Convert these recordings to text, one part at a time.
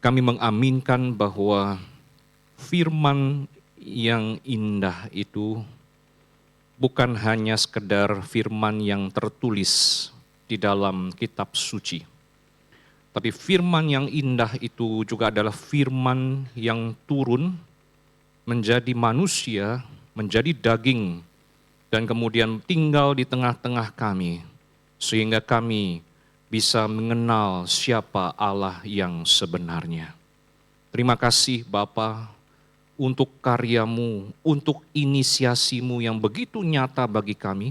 Kami mengaminkan bahwa firman yang indah itu bukan hanya sekedar firman yang tertulis di dalam kitab suci, tapi firman yang indah itu juga adalah firman yang turun menjadi manusia, menjadi daging, dan kemudian tinggal di tengah-tengah kami, sehingga kami bisa mengenal siapa Allah yang sebenarnya. Terima kasih Bapa untuk karyamu, untuk inisiasimu yang begitu nyata bagi kami,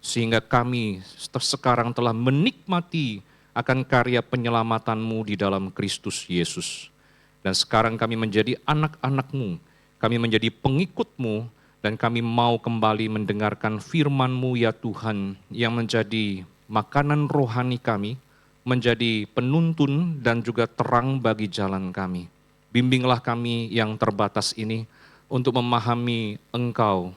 sehingga kami sekarang telah menikmati akan karya penyelamatanmu di dalam Kristus Yesus. Dan sekarang kami menjadi anak-anakmu, kami menjadi pengikutmu, dan kami mau kembali mendengarkan firman-Mu ya Tuhan, yang menjadi makanan rohani kami, menjadi penuntun dan juga terang bagi jalan kami. Bimbinglah kami yang terbatas ini untuk memahami Engkau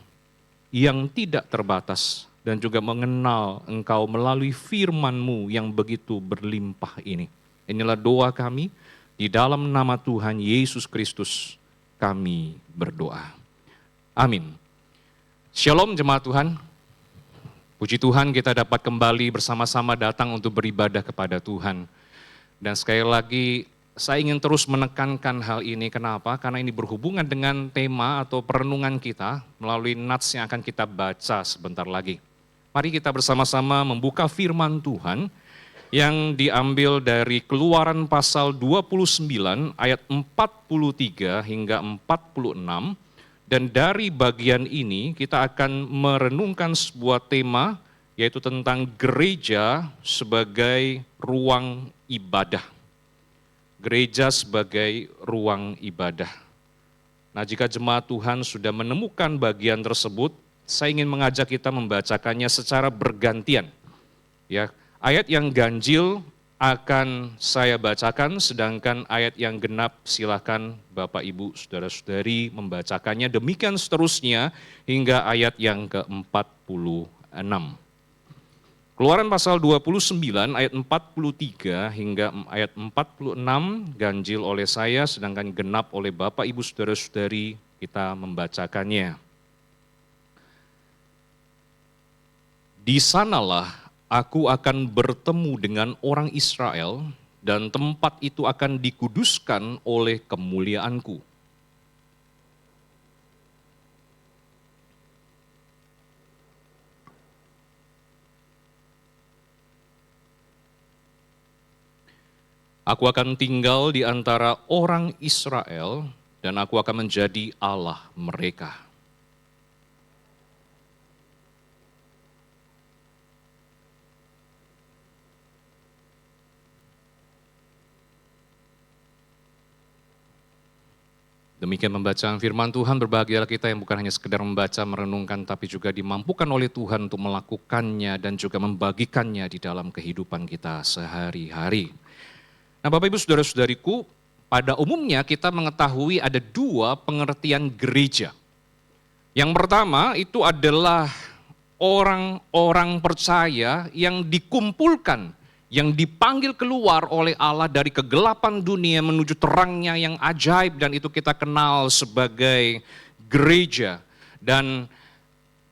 yang tidak terbatas dan juga mengenal Engkau melalui firman-Mu yang begitu berlimpah ini. Inilah doa kami, di dalam nama Tuhan Yesus Kristus kami berdoa. Amin. Shalom jemaat Tuhan. Puji Tuhan kita dapat kembali bersama-sama datang untuk beribadah kepada Tuhan. Dan sekali lagi saya ingin terus menekankan hal ini. Kenapa? Karena ini berhubungan dengan tema atau perenungan kita melalui nats yang akan kita baca sebentar lagi. Mari kita bersama-sama membuka firman Tuhan yang diambil dari Keluaran pasal 29 ayat 43 hingga 46. Dan dari bagian ini kita akan merenungkan sebuah tema, yaitu tentang gereja sebagai ruang ibadah. Gereja sebagai ruang ibadah. Nah, jika jemaat Tuhan sudah menemukan bagian tersebut, saya ingin mengajak kita membacakannya secara bergantian. Ya, ayat yang ganjil akan saya bacakan, sedangkan ayat yang genap silakan Bapak Ibu Saudara-saudari membacakannya. Demikian seterusnya hingga ayat yang ke-46. Keluaran pasal 29 ayat 43 hingga ayat 46 ganjil oleh saya, sedangkan genap oleh Bapak Ibu Saudara-saudari, kita membacakannya. Di sanalah aku akan bertemu dengan orang Israel, dan tempat itu akan dikuduskan oleh kemuliaanku. Aku akan tinggal di antara orang Israel, dan aku akan menjadi Allah mereka. Demikian pembacaan firman Tuhan. Berbahagialah kita yang bukan hanya sekedar membaca, merenungkan, tapi juga dimampukan oleh Tuhan untuk melakukannya dan juga membagikannya di dalam kehidupan kita sehari-hari. Nah, Bapak Ibu Saudara-saudariku, pada umumnya kita mengetahui ada dua pengertian gereja. Yang pertama itu adalah orang-orang percaya yang dikumpulkan, yang dipanggil keluar oleh Allah dari kegelapan dunia menuju terangnya yang ajaib, dan itu kita kenal sebagai gereja. Dan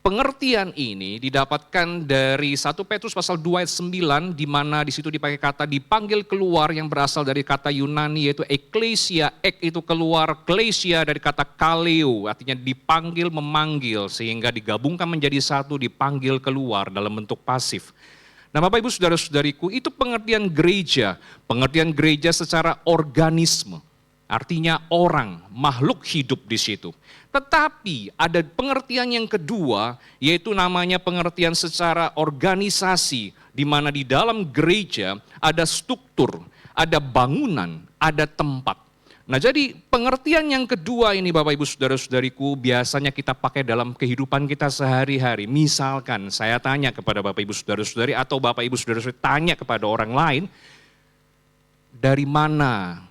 pengertian ini didapatkan dari 1 Petrus pasal 2 ayat 9, di mana di situ dipakai kata dipanggil keluar yang berasal dari kata Yunani yaitu ekklesia. Itu keluar, klesia dari kata kaleo, artinya dipanggil, memanggil, sehingga digabungkan menjadi satu, dipanggil keluar dalam bentuk pasif. Nah, Bapak Ibu Saudara-saudariku, itu pengertian gereja. Pengertian gereja secara organisme. Artinya orang, makhluk hidup di situ. Tetapi ada pengertian yang kedua, yaitu namanya pengertian secara organisasi, di mana di dalam gereja ada struktur, ada bangunan, ada tempat. Nah, jadi pengertian yang kedua ini Bapak Ibu Saudara-saudariku biasanya kita pakai dalam kehidupan kita sehari-hari. Misalkan saya tanya kepada Bapak Ibu Saudara-saudari atau Bapak Ibu Saudara-saudari tanya kepada orang lain, dari mana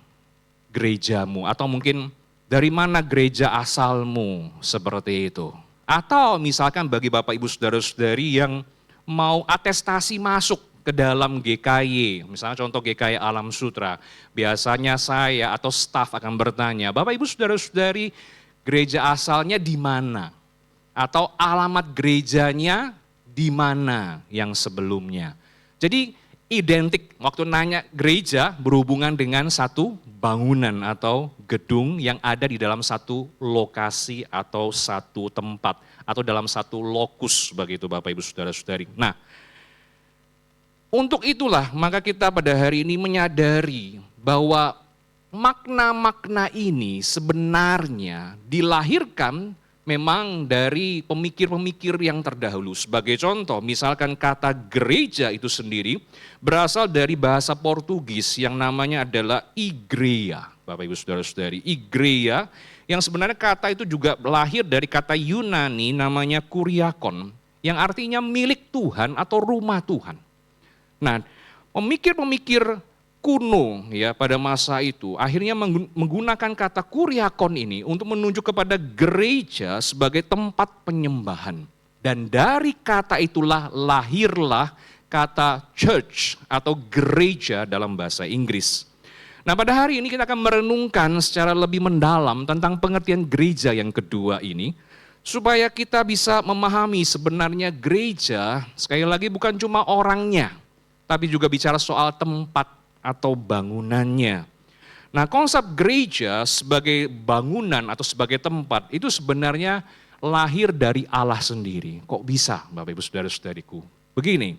gerejamu? Atau mungkin dari mana gereja asalmu, seperti itu. Atau misalkan bagi Bapak Ibu Saudara-saudari yang mau atestasi masuk ke dalam GKY, misalnya contoh GKY Alam Sutra, biasanya saya atau staf akan bertanya, Bapak Ibu Saudara-saudari, gereja asalnya di mana? Atau alamat gerejanya di mana yang sebelumnya. Jadi identik waktu nanya gereja berhubungan dengan satu bangunan atau gedung yang ada di dalam satu lokasi atau satu tempat atau dalam satu lokus begitu Bapak Ibu Saudara-saudari. Nah, untuk itulah maka kita pada hari ini menyadari bahwa makna-makna ini sebenarnya dilahirkan memang dari pemikir-pemikir yang terdahulu. Sebagai contoh, misalkan kata gereja itu sendiri berasal dari bahasa Portugis yang namanya adalah igreja. Bapak Ibu Saudara-saudari, igreja yang sebenarnya kata itu juga lahir dari kata Yunani namanya kuriakon yang artinya milik Tuhan atau rumah Tuhan. Nah, pemikir-pemikir kuno ya pada masa itu akhirnya menggunakan kata kuriakon ini untuk menunjuk kepada gereja sebagai tempat penyembahan. Dan dari kata itulah lahirlah kata church atau gereja dalam bahasa Inggris. Nah, pada hari ini kita akan merenungkan secara lebih mendalam tentang pengertian gereja yang kedua ini, supaya kita bisa memahami sebenarnya gereja sekali lagi bukan cuma orangnya, tapi juga bicara soal tempat atau bangunannya. Nah, konsep gereja sebagai bangunan atau sebagai tempat itu sebenarnya lahir dari Allah sendiri. Kok bisa, Bapak Ibu Saudara-saudariku? Begini,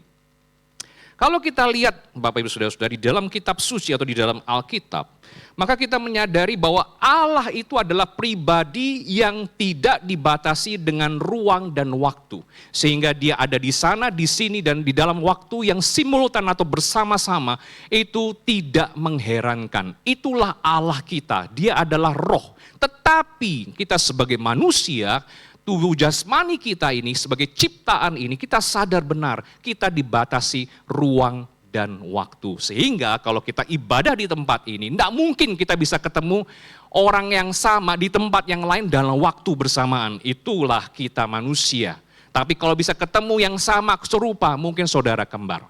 kalau kita lihat Bapak Ibu Saudara-saudari dalam kitab suci atau di dalam Alkitab, maka kita menyadari bahwa Allah itu adalah pribadi yang tidak dibatasi dengan ruang dan waktu. Sehingga dia ada di sana, di sini, dan di dalam waktu yang simultan atau bersama-sama itu tidak mengherankan. Itulah Allah kita, dia adalah roh. Tetapi kita sebagai manusia, tubuh jasmani kita ini sebagai ciptaan ini kita sadar benar kita dibatasi ruang dan waktu. Sehingga kalau kita ibadah di tempat ini, tidak mungkin kita bisa ketemu orang yang sama di tempat yang lain dalam waktu bersamaan. Itulah kita manusia. Tapi kalau bisa ketemu yang sama serupa, mungkin saudara kembar.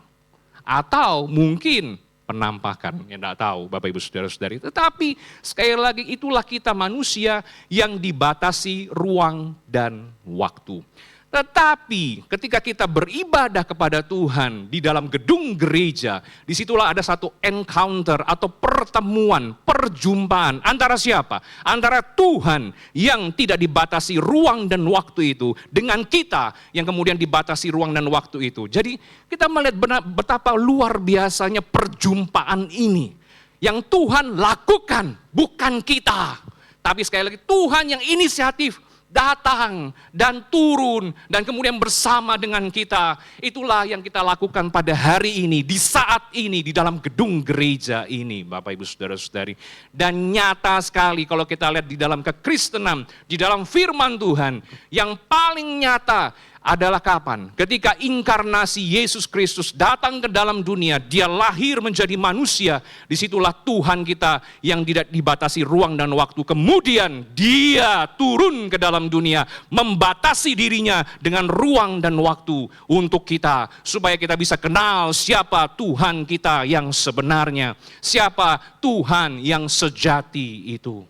Atau mungkin penampakan, ya tidak tahu Bapak Ibu Saudara-saudari. Tetapi sekali lagi itulah kita manusia yang dibatasi ruang dan waktu. Tetapi ketika kita beribadah kepada Tuhan di dalam gedung gereja, disitulah ada satu encounter atau pertemuan, perjumpaan antara siapa? Antara Tuhan yang tidak dibatasi ruang dan waktu itu dengan kita yang kemudian dibatasi ruang dan waktu itu. Jadi kita melihat betapa luar biasanya perjumpaan ini yang Tuhan lakukan, bukan kita. Tapi sekali lagi Tuhan yang inisiatif datang dan turun dan kemudian bersama dengan kita. Itulah yang kita lakukan pada hari ini, di saat ini, di dalam gedung gereja ini Bapak Ibu Saudara-saudari. Dan nyata sekali kalau kita lihat di dalam kekristenan, di dalam firman Tuhan, yang paling nyata adalah kapan? Ketika inkarnasi Yesus Kristus datang ke dalam dunia, dia lahir menjadi manusia, disitulah Tuhan kita yang tidak dibatasi ruang dan waktu. Kemudian dia turun ke dalam dunia, membatasi dirinya dengan ruang dan waktu untuk kita, supaya kita bisa kenal siapa Tuhan kita yang sebenarnya, siapa Tuhan yang sejati itu.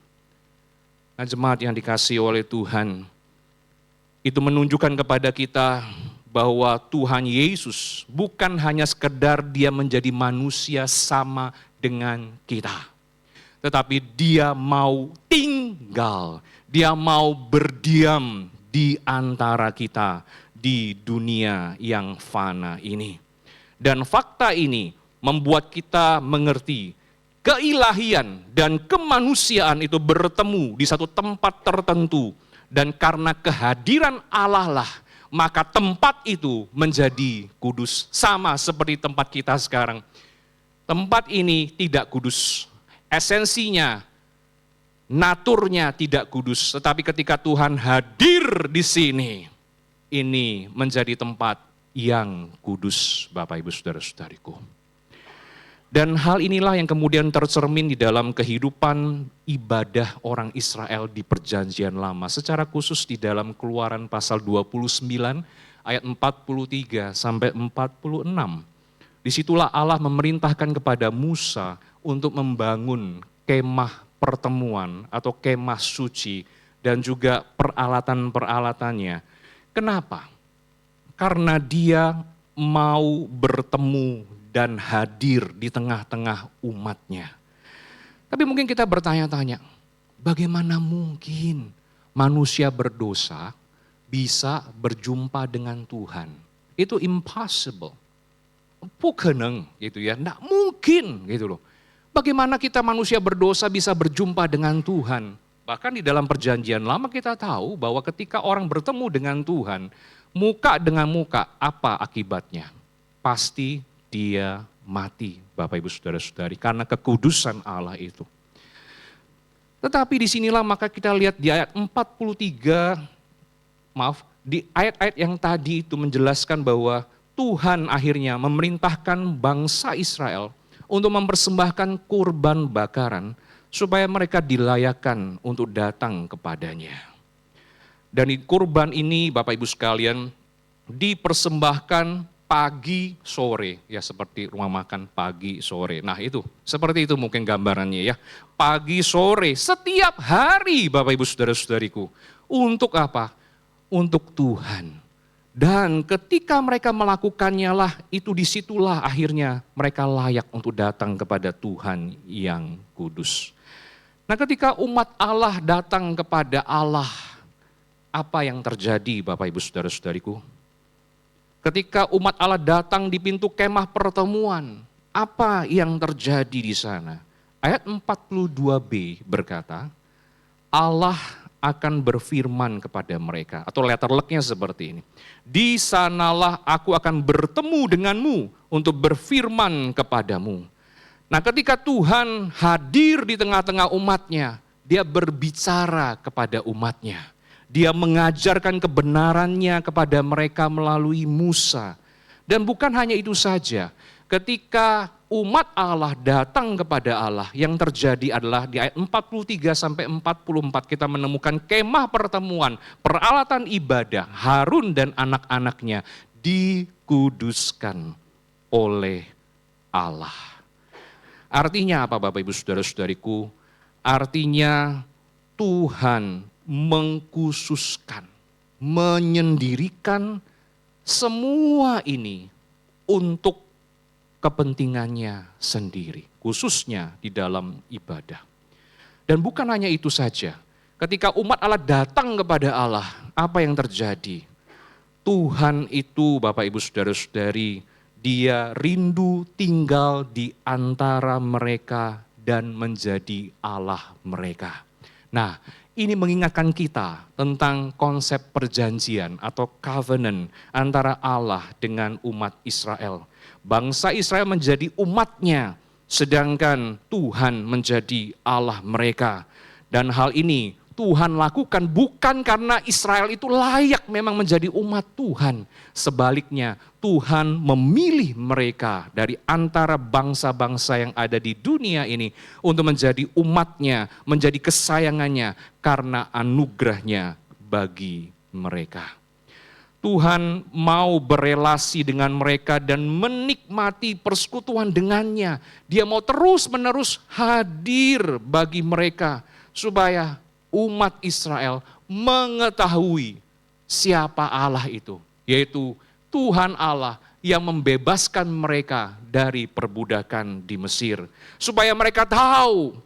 Nah, jemaat yang dikasihi oleh Tuhan, itu menunjukkan kepada kita bahwa Tuhan Yesus bukan hanya sekedar dia menjadi manusia sama dengan kita. Tetapi dia mau tinggal, dia mau berdiam di antara kita di dunia yang fana ini. Dan fakta ini membuat kita mengerti keilahian dan kemanusiaan itu bertemu di satu tempat tertentu. Dan karena kehadiran Allah lah, maka tempat itu menjadi kudus. Sama seperti tempat kita sekarang. Tempat ini tidak kudus. Esensinya, naturnya tidak kudus. Tetapi ketika Tuhan hadir di sini, ini menjadi tempat yang kudus, Bapak Ibu Saudara-saudariku. Dan hal inilah yang kemudian tercermin di dalam kehidupan ibadah orang Israel di Perjanjian Lama. Secara khusus di dalam Keluaran pasal 29 ayat 43 sampai 46. Disitulah Allah memerintahkan kepada Musa untuk membangun kemah pertemuan atau kemah suci dan juga peralatan-peralatannya. Kenapa? Karena dia mau bertemu dan hadir di tengah-tengah umatnya. Tapi mungkin kita bertanya-tanya, bagaimana mungkin manusia berdosa bisa berjumpa dengan Tuhan? Itu impossible. 不可能 gitu ya, enggak mungkin gitu loh. Bagaimana kita manusia berdosa bisa berjumpa dengan Tuhan? Bahkan di dalam perjanjian lama kita tahu bahwa ketika orang bertemu dengan Tuhan, muka dengan muka, apa akibatnya? Pasti dia mati, Bapak Ibu Saudara-saudari, karena kekudusan Allah itu. Tetapi disinilah maka kita lihat di ayat 43, di ayat-ayat yang tadi itu menjelaskan bahwa Tuhan akhirnya memerintahkan bangsa Israel untuk mempersembahkan kurban bakaran supaya mereka dilayakkan untuk datang kepadanya. Dan kurban ini Bapak Ibu sekalian dipersembahkan pagi sore, ya seperti rumah makan pagi sore. Nah itu, seperti itu mungkin gambarannya ya. Pagi sore setiap hari Bapak Ibu Saudara-saudariku. Untuk apa? Untuk Tuhan. Dan ketika mereka melakukannya lah, itu disitulah akhirnya mereka layak untuk datang kepada Tuhan yang kudus. Nah ketika umat Allah datang kepada Allah, apa yang terjadi Bapak Ibu Saudara-saudariku? Ketika umat Allah datang di pintu kemah pertemuan, apa yang terjadi di sana? Ayat 42b berkata, Allah akan berfirman kepada mereka, atau letterleknya seperti ini. Di sanalah aku akan bertemu denganmu untuk berfirman kepadamu. Nah ketika Tuhan hadir di tengah-tengah umatnya, dia berbicara kepada umatnya. Dia mengajarkan kebenarannya kepada mereka melalui Musa. Dan bukan hanya itu saja, ketika umat Allah datang kepada Allah, yang terjadi adalah di ayat 43 sampai 44 kita menemukan kemah pertemuan, peralatan ibadah, Harun dan anak-anaknya dikuduskan oleh Allah. Artinya apa Bapak Ibu Saudara-saudariku? Artinya Tuhan mengkhususkan, menyendirikan semua ini untuk kepentingannya sendiri, khususnya di dalam ibadah. Dan bukan hanya itu saja, ketika umat Allah datang kepada Allah, apa yang terjadi? Tuhan itu Bapak Ibu Saudara-saudari, dia rindu tinggal di antara mereka dan menjadi Allah mereka. Nah, ini mengingatkan kita tentang konsep perjanjian atau covenant antara Allah dengan umat Israel. Bangsa Israel menjadi umatnya, sedangkan Tuhan menjadi Allah mereka. Dan hal ini Tuhan lakukan bukan karena Israel itu layak memang menjadi umat Tuhan. Sebaliknya Tuhan memilih mereka dari antara bangsa-bangsa yang ada di dunia ini untuk menjadi umatnya, menjadi kesayangannya karena anugerahnya bagi mereka. Tuhan mau berelasi dengan mereka dan menikmati persekutuan dengannya. Dia mau terus-menerus hadir bagi mereka supaya umat Israel mengetahui siapa Allah itu, yaitu Tuhan Allah yang membebaskan mereka dari perbudakan di Mesir. Supaya mereka tahu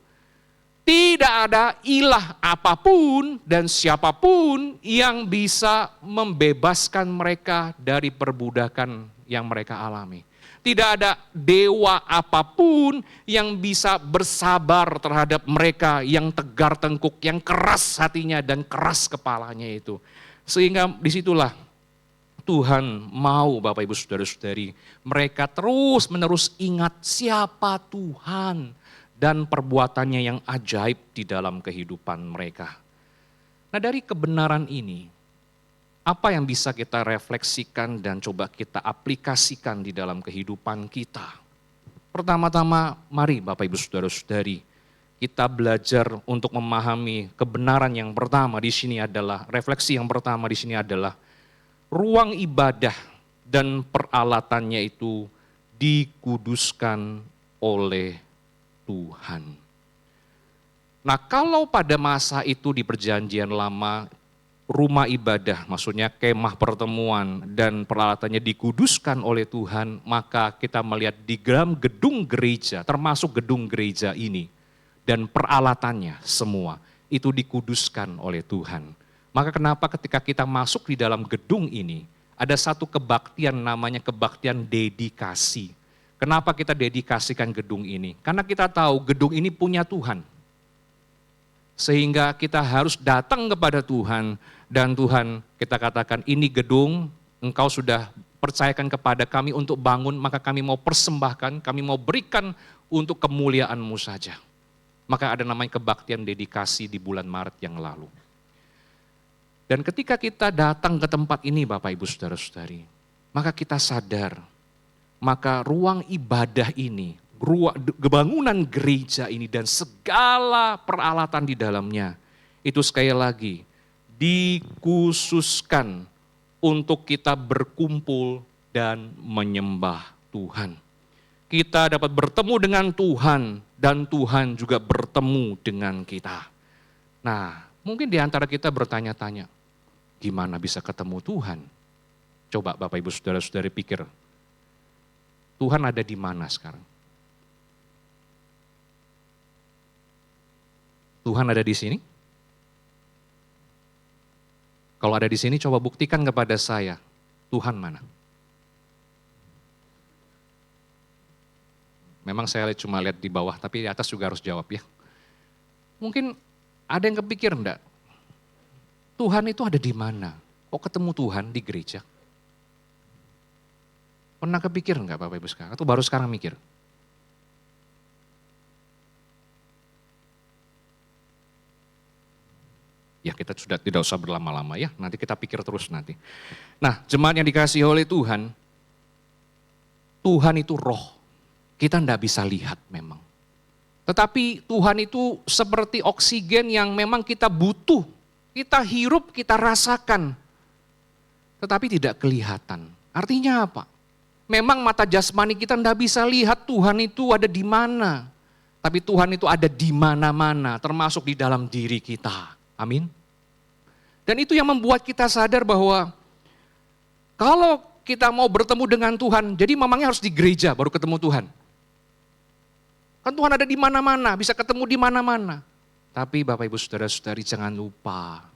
tidak ada ilah apapun dan siapapun yang bisa membebaskan mereka dari perbudakan yang mereka alami. Tidak ada dewa apapun yang bisa bersabar terhadap mereka yang tegar tengkuk, yang keras hatinya dan keras kepalanya itu. Sehingga disitulah Tuhan mau Bapak Ibu Saudara-saudari, mereka terus menerus ingat siapa Tuhan dan perbuatannya yang ajaib di dalam kehidupan mereka. Nah dari kebenaran ini, apa yang bisa kita refleksikan dan coba kita aplikasikan di dalam kehidupan kita? Pertama-tama, mari Bapak Ibu Saudara-saudari, kita belajar untuk memahami kebenaran yang pertama di sini adalah, refleksi yang pertama di sini adalah, ruang ibadah dan peralatannya itu dikuduskan oleh Tuhan. Nah, kalau pada masa itu di Perjanjian Lama, rumah ibadah, maksudnya kemah pertemuan dan peralatannya dikuduskan oleh Tuhan, maka kita melihat di dalam gedung gereja, termasuk gedung gereja ini, dan peralatannya semua, itu dikuduskan oleh Tuhan. Maka kenapa ketika kita masuk di dalam gedung ini, ada satu kebaktian namanya kebaktian dedikasi. Kenapa kita dedikasikan gedung ini? Karena kita tahu gedung ini punya Tuhan. Sehingga kita harus datang kepada Tuhan, dan Tuhan kita katakan ini gedung engkau sudah percayakan kepada kami untuk bangun, maka kami mau persembahkan, kami mau berikan untuk kemuliaan-Mu saja. Maka ada namanya kebaktian dedikasi di bulan Maret yang lalu. Dan ketika kita datang ke tempat ini Bapak Ibu Saudara-saudari, maka kita sadar, maka ruang ibadah ini, bangunan gereja ini dan segala peralatan di dalamnya, itu sekali lagi dikhususkan untuk kita berkumpul dan menyembah Tuhan. Kita dapat bertemu dengan Tuhan dan Tuhan juga bertemu dengan kita. Nah, mungkin di antara kita bertanya-tanya, gimana bisa ketemu Tuhan? Coba Bapak Ibu Saudara-saudari pikir, Tuhan ada di mana sekarang? Tuhan ada di sini? Kalau ada di sini coba buktikan kepada saya, Tuhan mana? Memang saya cuma lihat di bawah, tapi di atas juga harus jawab ya. Mungkin ada yang kepikir enggak? Tuhan itu ada di mana? Kok ketemu Tuhan di gereja? Pernah kepikir enggak Bapak Ibu sekarang? Atau baru sekarang mikir? Ya kita sudah tidak usah berlama-lama ya, nanti kita pikir terus nanti. Nah, jemaat yang dikasihi oleh Tuhan, Tuhan itu roh, kita tidak bisa lihat memang. Tetapi Tuhan itu seperti oksigen yang memang kita butuh, kita hirup, kita rasakan, tetapi tidak kelihatan. Artinya apa? Memang mata jasmani kita tidak bisa lihat Tuhan itu ada di mana, tapi Tuhan itu ada di mana-mana, termasuk di dalam diri kita. Amin. Dan itu yang membuat kita sadar bahwa kalau kita mau bertemu dengan Tuhan, jadi memangnya harus di gereja baru ketemu Tuhan. Kan Tuhan ada di mana-mana, bisa ketemu di mana-mana. Tapi Bapak Ibu Saudara-saudari jangan lupa,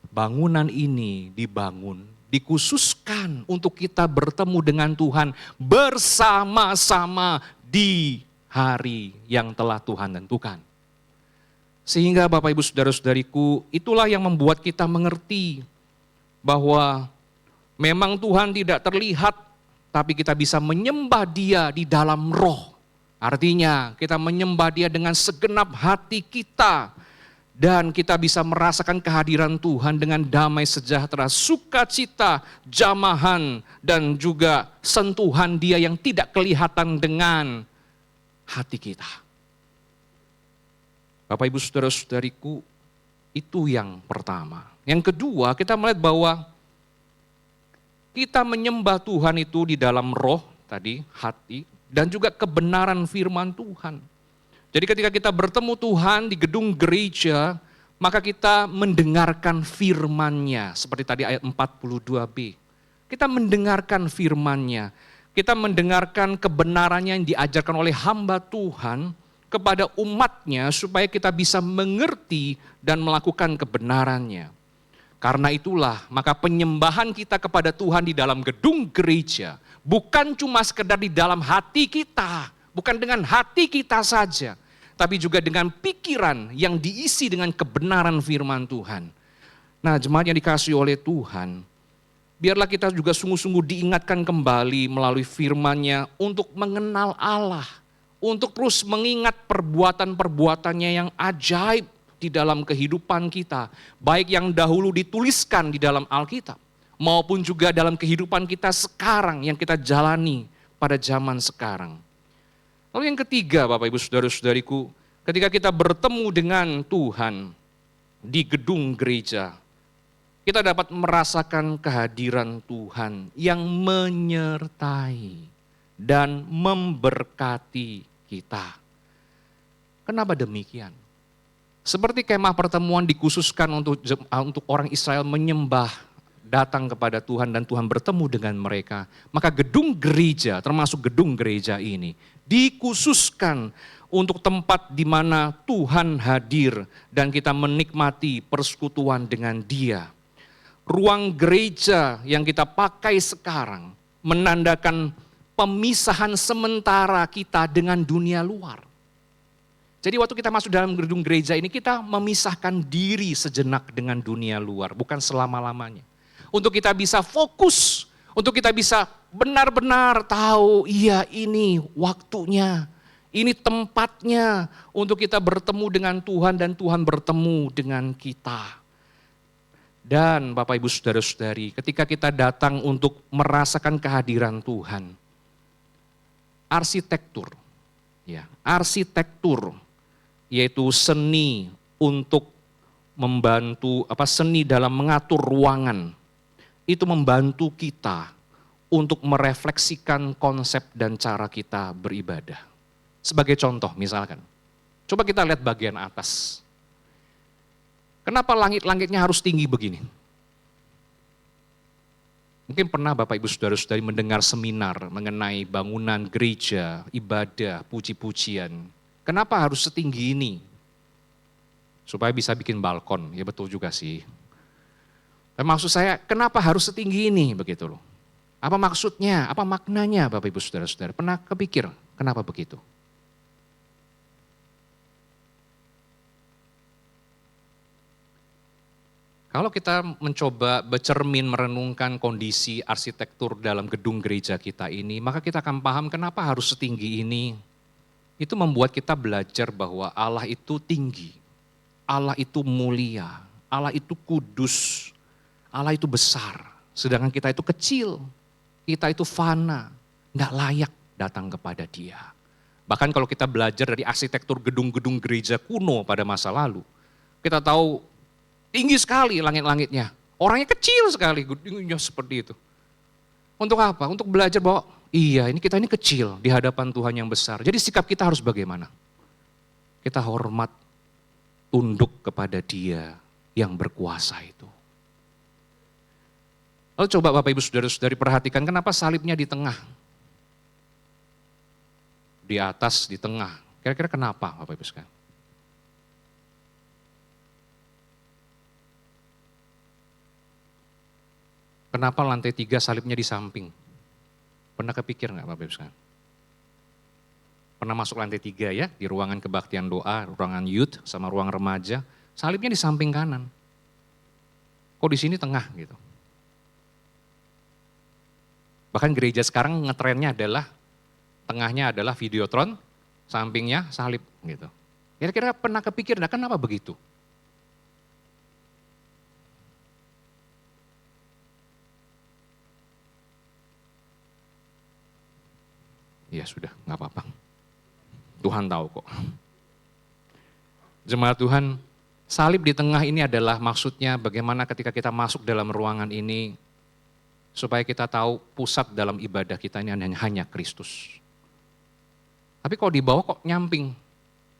bangunan ini dibangun, dikhususkan untuk kita bertemu dengan Tuhan bersama-sama di hari yang telah Tuhan tentukan. Sehingga Bapak Ibu Saudara-saudariku, itulah yang membuat kita mengerti bahwa memang Tuhan tidak terlihat, tapi kita bisa menyembah Dia di dalam roh. Artinya kita menyembah Dia dengan segenap hati kita, dan kita bisa merasakan kehadiran Tuhan dengan damai sejahtera, sukacita, jamahan, dan juga sentuhan Dia yang tidak kelihatan dengan hati kita. Bapak Ibu Saudara-saudariku, itu yang pertama. Yang kedua, kita melihat bahwa kita menyembah Tuhan itu di dalam roh, tadi hati, dan juga kebenaran firman Tuhan. Jadi ketika kita bertemu Tuhan di gedung gereja, maka kita mendengarkan firman-Nya, seperti tadi ayat 42b. Kita mendengarkan firman-Nya, kita mendengarkan kebenarannya yang diajarkan oleh hamba Tuhan kepada umatnya supaya kita bisa mengerti dan melakukan kebenarannya. Karena itulah maka penyembahan kita kepada Tuhan di dalam gedung gereja bukan cuma sekedar di dalam hati kita, bukan dengan hati kita saja, tapi juga dengan pikiran yang diisi dengan kebenaran firman Tuhan. Nah, jemaat yang dikasihi oleh Tuhan, biarlah kita juga sungguh-sungguh diingatkan kembali melalui firman-Nya untuk mengenal Allah, untuk terus mengingat perbuatan-perbuatannya yang ajaib di dalam kehidupan kita, baik yang dahulu dituliskan di dalam Alkitab, maupun juga dalam kehidupan kita sekarang yang kita jalani pada zaman sekarang. Lalu yang ketiga, Bapak Ibu Saudara-saudariku, ketika kita bertemu dengan Tuhan di gedung gereja, kita dapat merasakan kehadiran Tuhan yang menyertai. dan memberkati kita. Kenapa demikian? Seperti kemah pertemuan dikhususkan untuk orang Israel menyembah, datang kepada Tuhan dan Tuhan bertemu dengan mereka. Maka gedung gereja, termasuk gedung gereja ini, dikhususkan untuk tempat di mana Tuhan hadir dan kita menikmati persekutuan dengan Dia. Ruang gereja yang kita pakai sekarang menandakan pemisahan sementara kita dengan dunia luar. Jadi waktu kita masuk dalam gedung gereja ini, kita memisahkan diri sejenak dengan dunia luar, bukan selama-lamanya. Untuk kita bisa fokus, untuk kita bisa benar-benar tahu, iya ini waktunya, ini tempatnya untuk kita bertemu dengan Tuhan dan Tuhan bertemu dengan kita. Dan Bapak Ibu Saudara-saudari, ketika kita datang untuk merasakan kehadiran Tuhan, arsitektur, yaitu seni untuk membantu, seni dalam mengatur ruangan, itu membantu kita untuk merefleksikan konsep dan cara kita beribadah. Sebagai contoh misalkan, coba kita lihat bagian atas. Kenapa langit-langitnya harus tinggi begini? Mungkin pernah Bapak Ibu Saudara-saudari mendengar seminar mengenai bangunan gereja, ibadah, puji-pujian. Kenapa harus setinggi ini? Supaya bisa bikin balkon, ya betul juga sih. Tapi maksud saya, kenapa harus setinggi ini begitu loh? Apa maksudnya, apa maknanya Bapak Ibu Saudara-saudara? Pernah kepikir kenapa begitu? Kalau kita mencoba bercermin merenungkan kondisi arsitektur dalam gedung gereja kita ini, maka kita akan paham kenapa harus setinggi ini. Itu membuat kita belajar bahwa Allah itu tinggi, Allah itu mulia, Allah itu kudus, Allah itu besar. Sedangkan kita itu kecil, kita itu fana, nggak layak datang kepada Dia. Bahkan kalau kita belajar dari arsitektur gedung-gedung gereja kuno pada masa lalu, kita tahu tinggi sekali langit-langitnya. Orangnya kecil sekali, gedungnya seperti itu. Untuk apa? Untuk belajar bahwa iya kita ini kecil di hadapan Tuhan yang besar. Jadi sikap kita harus bagaimana? Kita hormat, tunduk kepada Dia yang berkuasa itu. Lalu coba Bapak Ibu Saudara-saudari perhatikan kenapa salibnya di tengah. Di atas, di tengah. Kira-kira kenapa Bapak Ibu sekalian? Kenapa lantai 3 salibnya di samping? Pernah kepikir nggak Bapak Ibu sekalian? Pernah masuk lantai 3 ya, di ruangan kebaktian doa, ruangan youth sama ruang remaja, salibnya di samping kanan. Kok di sini tengah gitu? Bahkan gereja sekarang ngetrennya adalah, tengahnya adalah videotron, sampingnya salib gitu. Kira-kira pernah kepikir nggak kenapa begitu? Ya sudah, nggak apa-apa. Tuhan tahu kok. Jemaat Tuhan, salib di tengah ini adalah maksudnya bagaimana ketika kita masuk dalam ruangan ini, supaya kita tahu pusat dalam ibadah kita ini hanya Kristus. Tapi kalau di bawah kok nyamping,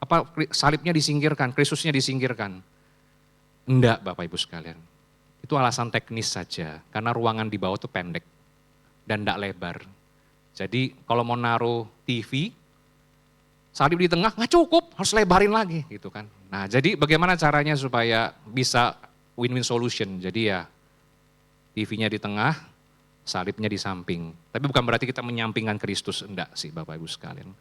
apa salibnya disingkirkan, Kristusnya disingkirkan? Enggak Bapak Ibu sekalian, itu alasan teknis saja, karena ruangan di bawah itu pendek dan enggak lebar. Jadi kalau mau naruh TV, salib di tengah nggak cukup, harus lebarin lagi gitu kan. Nah jadi bagaimana caranya supaya bisa win-win solution. Jadi ya TV-nya di tengah, salibnya di samping. Tapi bukan berarti kita menyampingkan Kristus, enggak sih Bapak Ibu sekalian.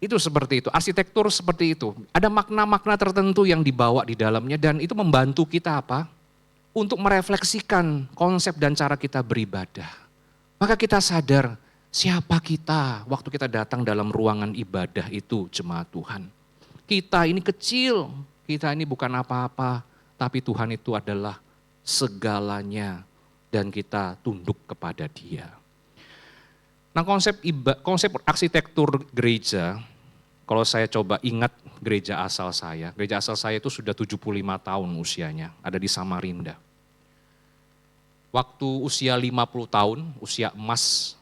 Itu seperti itu, arsitektur seperti itu. Ada makna-makna tertentu yang dibawa di dalamnya dan itu membantu kita apa? Untuk merefleksikan konsep dan cara kita beribadah. Maka kita sadar siapa kita waktu kita datang dalam ruangan ibadah itu jemaat Tuhan. Kita ini kecil, kita ini bukan apa-apa, tapi Tuhan itu adalah segalanya dan kita tunduk kepada Dia. Nah konsep arsitektur gereja, kalau saya coba ingat gereja asal saya itu sudah 75 tahun usianya, ada di Samarinda. Waktu usia 50 tahun, usia emas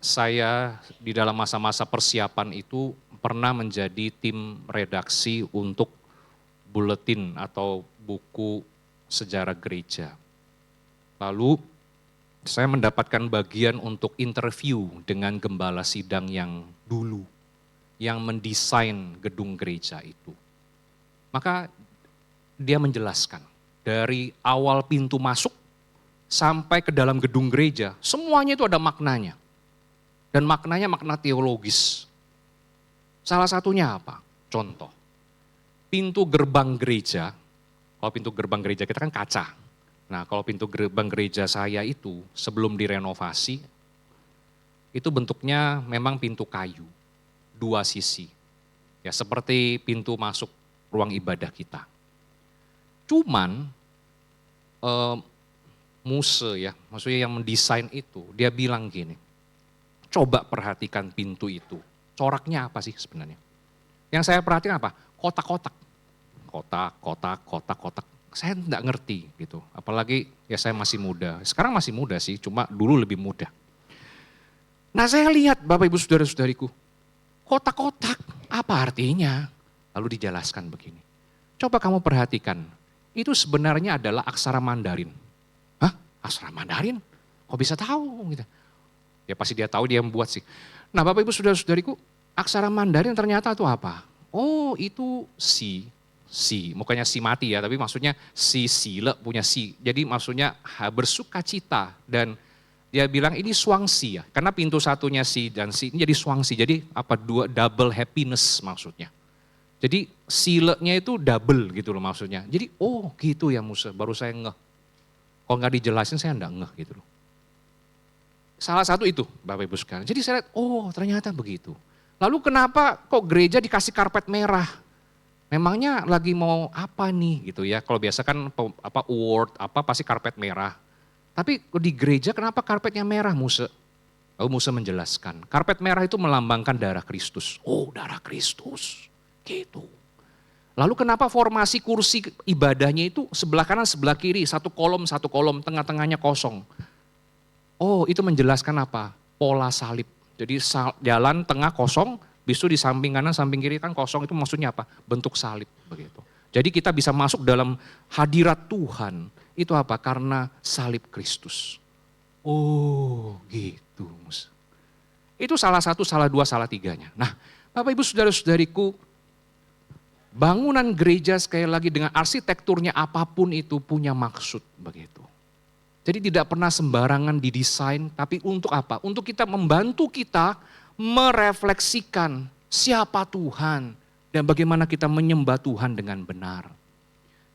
saya di dalam masa-masa persiapan itu pernah menjadi tim redaksi untuk buletin atau buku sejarah gereja. Lalu saya mendapatkan bagian untuk interview dengan gembala sidang yang dulu, yang mendesain gedung gereja itu. Maka dia menjelaskan dari awal pintu masuk sampai ke dalam gedung gereja, semuanya itu ada maknanya. Dan maknanya makna teologis. Salah satunya apa? Contoh, pintu gerbang gereja, kalau pintu gerbang gereja kita kan kaca. Nah kalau pintu gerbang gereja saya itu sebelum direnovasi, itu bentuknya memang pintu kayu, dua sisi. Ya seperti pintu masuk ruang ibadah kita. Cuman Muse ya, maksudnya yang mendesain itu, dia bilang gini, coba perhatikan pintu itu, coraknya apa sih sebenarnya? Yang saya perhatikan apa? Kotak-kotak, kotak. Saya enggak ngerti gitu, apalagi ya saya masih muda, sekarang masih muda sih, cuma dulu lebih muda. Nah saya lihat Bapak Ibu Saudara-saudariku, kotak-kotak apa artinya? Lalu dijelaskan begini, coba kamu perhatikan, itu sebenarnya adalah aksara Mandarin. Hah? Aksara Mandarin? Kok bisa tahu? Gitu. Ya pasti dia tahu, dia yang buat sih. Nah Bapak Ibu Saudara-saudariku, aksara Mandarin ternyata itu apa? Oh itu si, mukanya si mati ya, tapi maksudnya si sile punya si. Jadi maksudnya bersuka cita, dan dia bilang ini swangsi ya, karena pintu satunya si dan si ini jadi swangsi. Jadi apa, dua double happiness maksudnya. Jadi silenya itu double gitu loh maksudnya. Jadi oh gitu ya Musa, baru saya ngeh. Kalau nggak dijelasin saya nggak ngeh gitu loh. Salah satu itu Bapak Ibu sekalian. Jadi saya lihat, oh ternyata begitu. Lalu kenapa kok gereja dikasih karpet merah? Memangnya lagi mau apa nih gitu ya. Kalau biasa kan apa award apa pasti karpet merah. Tapi di gereja kenapa karpetnya merah Musa? Lalu Musa menjelaskan, karpet merah itu melambangkan darah Kristus. Oh darah Kristus. Gitu. Lalu kenapa formasi kursi ibadahnya itu sebelah kanan sebelah kiri, satu kolom, tengah-tengahnya kosong. Oh itu menjelaskan apa? Pola salib. Jadi jalan tengah kosong, bisu di samping kanan samping kiri kan kosong, itu maksudnya apa? Bentuk salib begitu. Jadi kita bisa masuk dalam hadirat Tuhan, itu apa? Karena salib Kristus. Oh gitu. Itu salah satu, salah dua, salah tiganya. Nah Bapak Ibu Saudara-saudariku, bangunan gereja sekali lagi dengan arsitekturnya apapun itu punya maksud begitu. Jadi tidak pernah sembarangan didesain, tapi untuk apa? Untuk kita membantu kita merefleksikan siapa Tuhan dan bagaimana kita menyembah Tuhan dengan benar.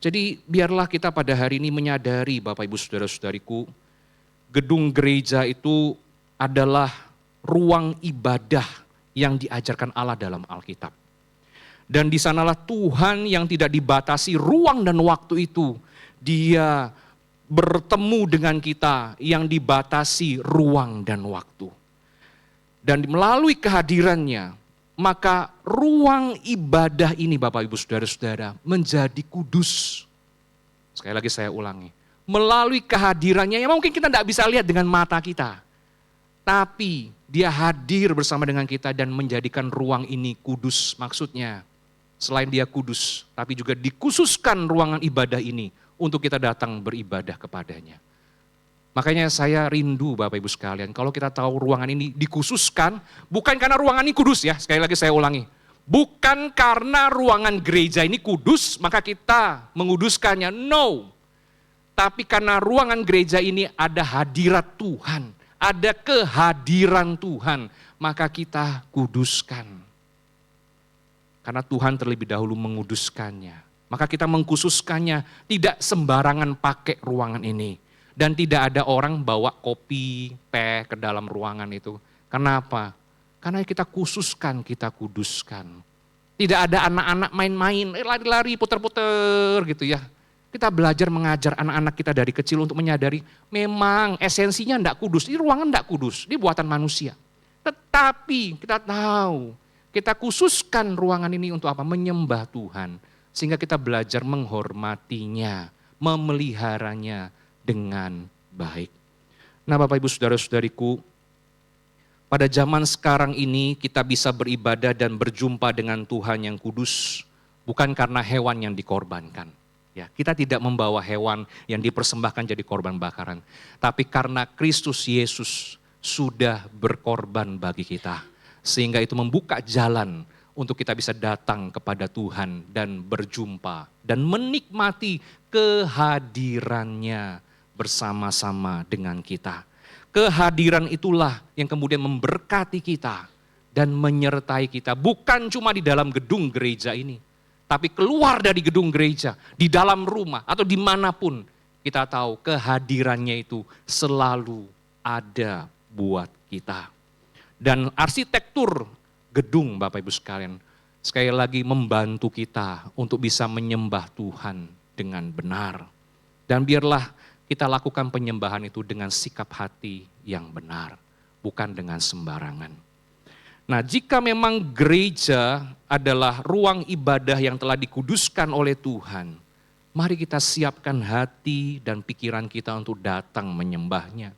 Jadi biarlah kita pada hari ini menyadari Bapak Ibu Saudara-saudariku, gedung gereja itu adalah ruang ibadah yang diajarkan Allah dalam Alkitab. Dan di sanalah Tuhan yang tidak dibatasi ruang dan waktu itu, dia bertemu dengan kita yang dibatasi ruang dan waktu. Dan melalui kehadirannya, maka ruang ibadah ini Bapak Ibu Saudara-saudara menjadi kudus. Sekali lagi saya ulangi, melalui kehadirannya yang mungkin kita tidak bisa lihat dengan mata kita. Tapi dia hadir bersama dengan kita dan menjadikan ruang ini kudus. Maksudnya selain dia kudus, tapi juga dikhususkan ruangan ibadah ini untuk kita datang beribadah kepadanya. Makanya saya rindu Bapak Ibu sekalian, kalau kita tahu ruangan ini dikhususkan, bukan karena ruangan ini kudus ya, sekali lagi saya ulangi. Bukan karena ruangan gereja ini kudus, maka kita menguduskannya, no. Tapi karena ruangan gereja ini ada hadirat Tuhan, ada kehadiran Tuhan, maka kita kuduskan. Karena Tuhan terlebih dahulu menguduskannya. Maka kita mengkhususkannya, tidak sembarangan pakai ruangan ini. Dan tidak ada orang bawa kopi, teh ke dalam ruangan itu. Kenapa? Karena kita khususkan, kita kuduskan. Tidak ada anak-anak main-main, lari-lari, puter-puter gitu ya. Kita belajar mengajar anak-anak kita dari kecil untuk menyadari memang esensinya enggak kudus. Ini ruangan enggak kudus, ini buatan manusia. Tetapi kita tahu, kita khususkan ruangan ini untuk apa? Menyembah Tuhan. Sehingga kita belajar menghormatinya, memeliharanya dengan baik. Nah Bapak Ibu Saudara-saudariku, Pada zaman sekarang ini kita bisa beribadah dan berjumpa dengan Tuhan yang kudus bukan karena hewan yang dikorbankan. Ya, kita tidak membawa hewan yang dipersembahkan jadi korban bakaran, tapi karena Kristus Yesus sudah berkorban bagi kita, sehingga itu membuka jalan untuk kita bisa datang kepada Tuhan dan berjumpa dan menikmati kehadirannya bersama-sama dengan kita. Kehadiran itulah yang kemudian memberkati kita dan menyertai kita, bukan cuma di dalam gedung gereja ini, tapi keluar dari gedung gereja, di dalam rumah atau dimanapun, kita tahu kehadirannya itu selalu ada buat kita. Dan arsitektur gedung Bapak Ibu sekalian, sekali lagi membantu kita untuk bisa menyembah Tuhan dengan benar. Dan biarlah kita lakukan penyembahan itu dengan sikap hati yang benar, bukan dengan sembarangan. Nah, jika memang gereja adalah ruang ibadah yang telah dikuduskan oleh Tuhan, mari kita siapkan hati dan pikiran kita untuk datang menyembahnya.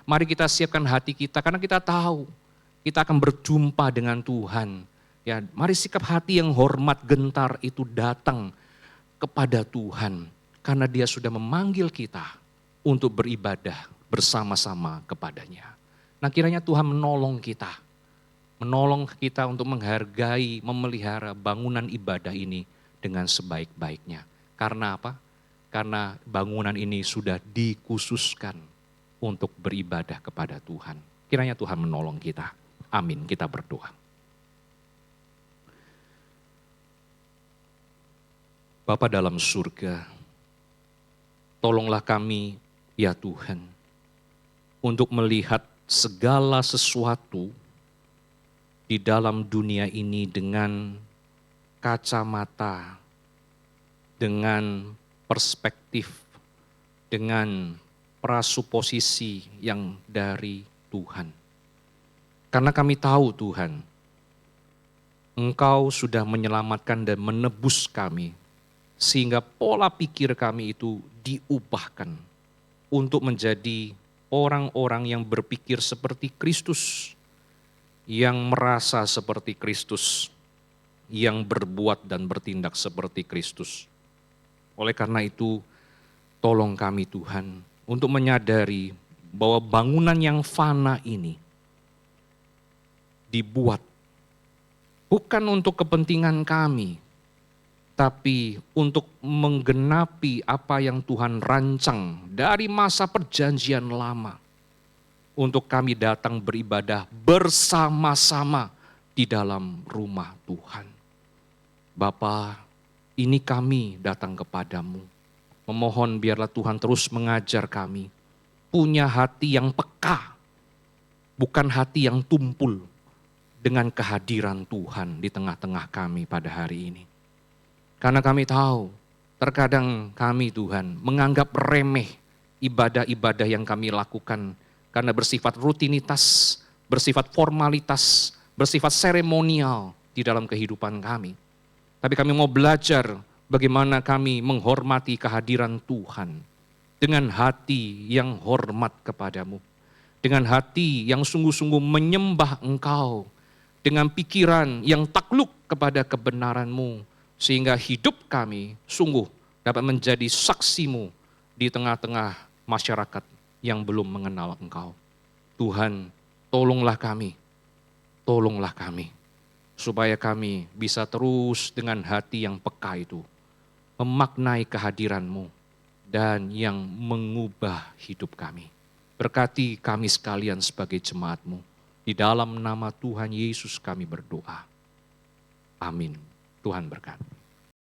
Mari kita siapkan hati kita karena kita tahu kita akan berjumpa dengan Tuhan. Ya, mari sikap hati yang hormat gentar itu datang kepada Tuhan karena Dia sudah memanggil kita untuk beribadah bersama-sama kepadanya. Nah, kiranya Tuhan menolong kita untuk menghargai, memelihara bangunan ibadah ini dengan sebaik-baiknya. Karena apa? Karena bangunan ini sudah dikhususkan untuk beribadah kepada Tuhan. Kiranya Tuhan menolong kita. Amin, kita berdoa. Bapa dalam surga, tolonglah kami ya Tuhan, untuk melihat segala sesuatu di dalam dunia ini dengan kacamata, dengan perspektif, dengan prasuposisi yang dari Tuhan. Karena kami tahu Tuhan, Engkau sudah menyelamatkan dan menebus kami, sehingga pola pikir kami itu diubahkan untuk menjadi orang-orang yang berpikir seperti Kristus, yang merasa seperti Kristus, yang berbuat dan bertindak seperti Kristus. Oleh karena itu, tolong kami Tuhan untuk menyadari bahwa bangunan yang fana ini dibuat bukan untuk kepentingan kami, tapi untuk menggenapi apa yang Tuhan rancang dari masa perjanjian lama. Untuk kami datang beribadah bersama-sama di dalam rumah Tuhan. Bapa, ini kami datang kepadamu. Memohon biarlah Tuhan terus mengajar kami. Punya hati yang peka, bukan hati yang tumpul dengan kehadiran Tuhan di tengah-tengah kami pada hari ini. Karena kami tahu, terkadang kami Tuhan menganggap remeh ibadah-ibadah yang kami lakukan karena bersifat rutinitas, bersifat formalitas, bersifat seremonial di dalam kehidupan kami. Tapi kami mau belajar bagaimana kami menghormati kehadiran Tuhan dengan hati yang hormat kepadamu, dengan hati yang sungguh-sungguh menyembah Engkau, dengan pikiran yang takluk kepada kebenaran-Mu, sehingga hidup kami sungguh dapat menjadi saksi-Mu di tengah-tengah masyarakat yang belum mengenal Engkau. Tuhan, tolonglah kami, supaya kami bisa terus dengan hati yang peka itu, memaknai kehadiran-Mu, dan yang mengubah hidup kami. Berkati kami sekalian sebagai jemaat-Mu, di dalam nama Tuhan Yesus kami berdoa. Amin. Tuhan berkati.